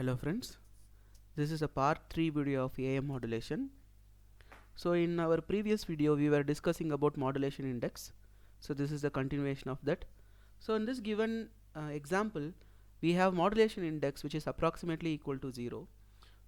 Hello friends, this is a part 3 video of AM modulation. So in our previous video we were discussing about modulation index. So this is a continuation of that. So in this given example we have modulation index which is approximately equal to 0.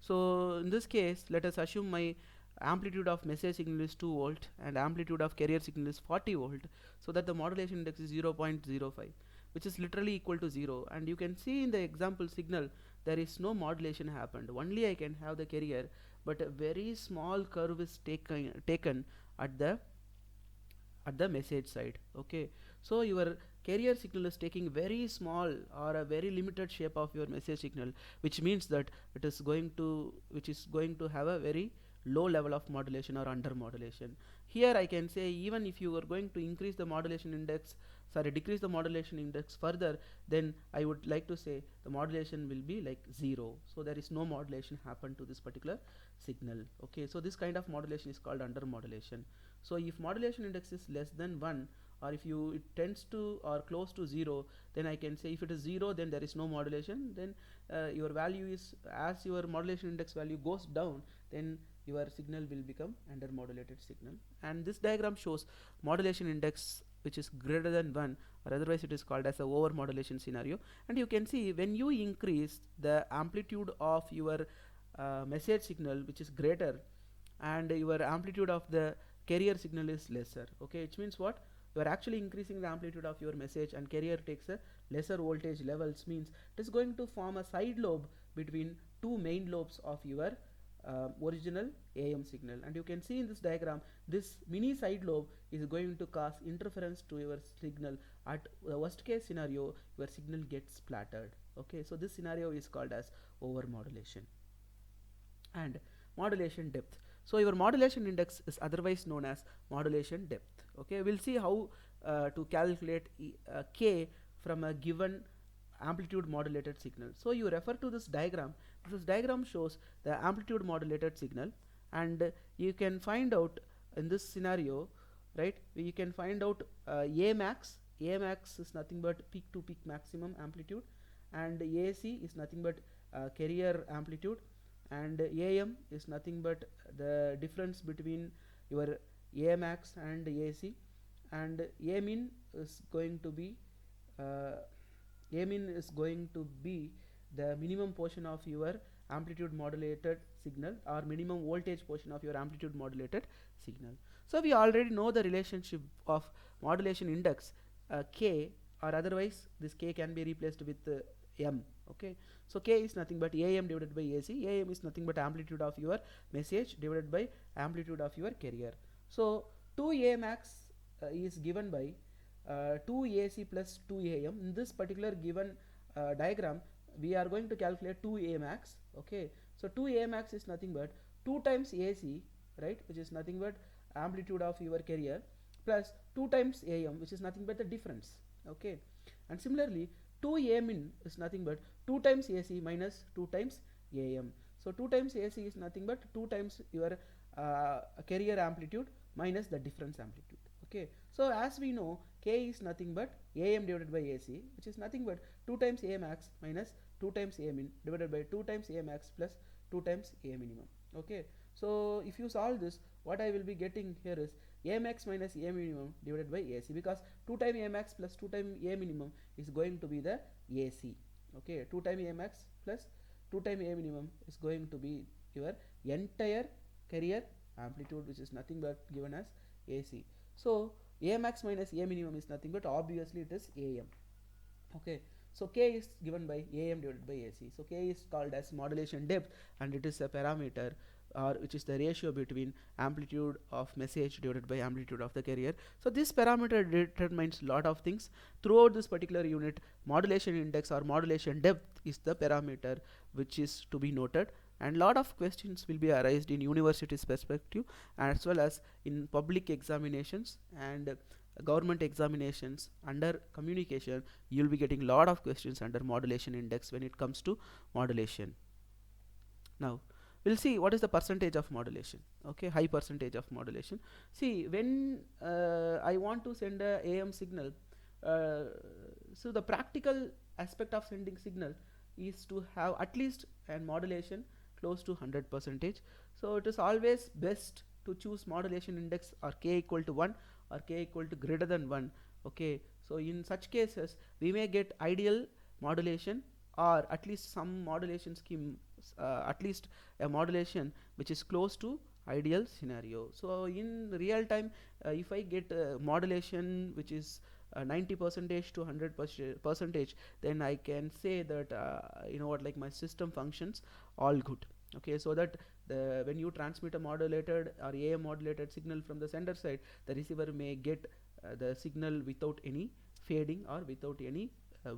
So in this case let us assume my amplitude of message signal is 2 volt and amplitude of carrier signal is 40 volt, so that the modulation index is 0.05, which is literally equal to 0. And you can see in the example signal there is no modulation happened, only I can have the carrier, but a very small curve is taken at the message side. Okay, so your carrier signal is taking very small or a very limited shape of your message signal, which means that it is going to have a very low level of modulation or under modulation. Here I can say, even if you are going to increase the modulation index, decrease the modulation index further, then I would like to say the modulation will be like 0. So there is no modulation happen to this particular signal. Okay, so this kind of modulation is called under modulation. So if modulation index is less than 1, or if it tends to or close to 0, then I can say if it is 0 then there is no modulation. Then your value is, as your modulation index value goes down, then your signal will become under modulated signal. And this diagram shows modulation index which is greater than 1, or otherwise it is called as a over modulation scenario. And you can see when you increase the amplitude of your message signal which is greater, and your amplitude of the carrier signal is lesser. Okay, it means what? You are actually increasing the amplitude of your message and carrier takes a lesser voltage levels, means it is going to form a side lobe between two main lobes of your original AM signal. And you can see in this diagram, this mini side lobe is going to cause interference to your signal. At the worst case scenario, your signal gets splattered. Okay, so this scenario is called as over modulation. And modulation depth. So your modulation index is otherwise known as modulation depth. Okay, we'll see how to calculate K from a given amplitude modulated signal. So you refer to this diagram. This diagram shows the amplitude modulated signal, and you can find out in this scenario, right? You can find out A max. A max is nothing but peak to peak maximum amplitude, and AC is nothing but carrier amplitude, and AM is nothing but the difference between your A max and AC, and A min is going to be the minimum portion of your amplitude modulated signal, or minimum voltage portion of your amplitude modulated signal. So we already know the relationship of modulation index K, or otherwise this K can be replaced with M. Okay, so K is nothing but AM divided by AC. AM is nothing but amplitude of your message divided by amplitude of your carrier. So 2A max is given by 2 AC plus 2 AM. In this particular given diagram, we are going to calculate 2 A max. Okay, so 2 A max is nothing but 2 times AC, right, which is nothing but amplitude of your carrier, plus 2 times AM, which is nothing but the difference. Okay, and similarly 2 A min is nothing but 2 times AC minus 2 times AM. So 2 times AC is nothing but 2 times your carrier amplitude minus the difference amplitude. Okay, so as we know, K is nothing but AM divided by AC, which is nothing but 2 times A max minus 2 times A min divided by 2 times A max plus 2 times A minimum. Okay, so if you solve this, what I will be getting here is A max minus A minimum divided by AC, because 2 times A max plus 2 times A minimum is going to be the AC. Okay, 2 times A max plus 2 times A minimum is going to be your entire carrier amplitude, which is nothing but given as AC. So A max minus A minimum is nothing but obviously it is AM. Okay, so K is given by AM divided by AC. So K is called as modulation depth, and it is a parameter, or which is the ratio between amplitude of message divided by amplitude of the carrier. So this parameter determines lot of things throughout this particular unit. Modulation index or modulation depth is the parameter which is to be noted, and lot of questions will be arised in university's perspective, as well as in public examinations and government examinations. Under communication, you'll be getting lot of questions under modulation index when it comes to modulation. Now we'll see what is the percentage of modulation. Okay, high percentage of modulation. See, when I want to send a AM signal, so the practical aspect of sending signal, is to have at least a modulation close to 100%. So it is always best to choose modulation index or k equal to 1 or k equal to greater than 1. Okay, so in such cases we may get ideal modulation, or at least some modulation scheme, at least a modulation which is close to ideal scenario. So in real time, if I get modulation which is 90% to 100%, then I can say that you know what, like my system functions all good. Okay, so that when you transmit a modulated or AM modulated signal from the sender side, the receiver may get the signal without any fading or without any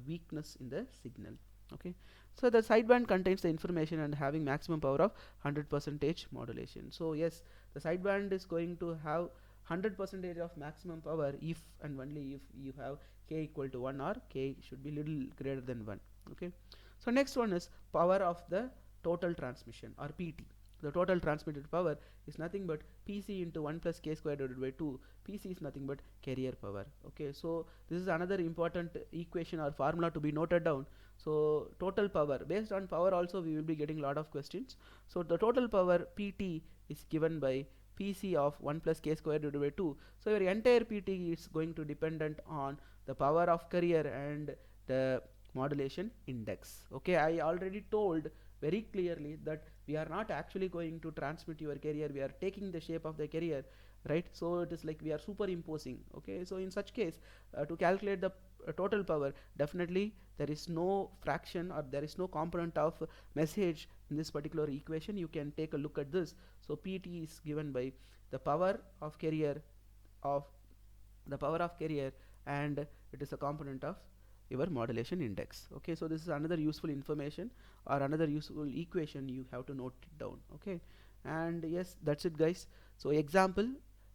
weakness in the signal. Okay, so the sideband contains the information and having maximum power of 100% modulation. So yes, the sideband is going to have 100% of maximum power if and only if you have k equal to 1 or k should be little greater than 1. Okay, so next one is power of the total transmission, or PT. The total transmitted power is nothing but PC into 1 plus k square divided by 2. PC is nothing but carrier power. Okay, so this is another important equation or formula to be noted down. So total power, based on power also we will be getting a lot of questions. So the total power PT is given by PC of 1 plus k square divided by 2. So your entire PT is going to dependent on the power of carrier and the modulation index. Okay, I already told very clearly that we are not actually going to transmit your carrier, we are taking the shape of the carrier, right? So it is like we are superimposing. Okay, so in such case, to calculate the total power, definitely there is no fraction or there is no component of message in this particular equation. You can take a look at this. So PT is given by the power of carrier of and it is a component of your modulation index. Okay, so this is another useful information or another useful equation, you have to note it down. Okay, and yes, that's it guys. So example,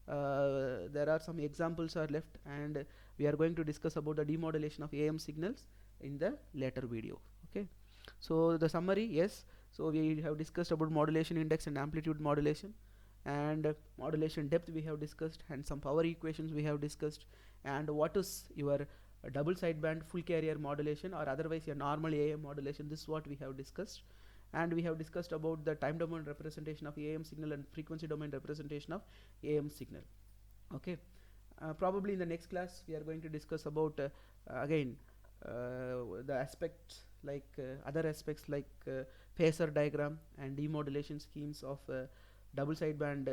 there are some examples are left, and we are going to discuss about the demodulation of AM signals in the later video. Okay, so the summary, yes, so we have discussed about modulation index and amplitude modulation, and modulation depth we have discussed, and some power equations we have discussed, and what is your double sideband full carrier modulation or otherwise a normal AM modulation. This is what we have discussed, and we have discussed about the time domain representation of AM signal and frequency domain representation of AM signal. Okay, probably in the next class we are going to discuss about again the aspects like other aspects like phasor diagram and demodulation schemes of double sideband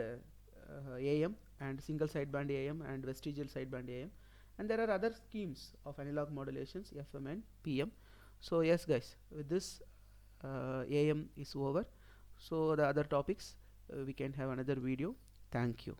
AM and single sideband AM and vestigial sideband AM, and there are other schemes of analog modulations FM and PM. So yes guys, with this AM is over, so the other topics we can have another video. Thank you.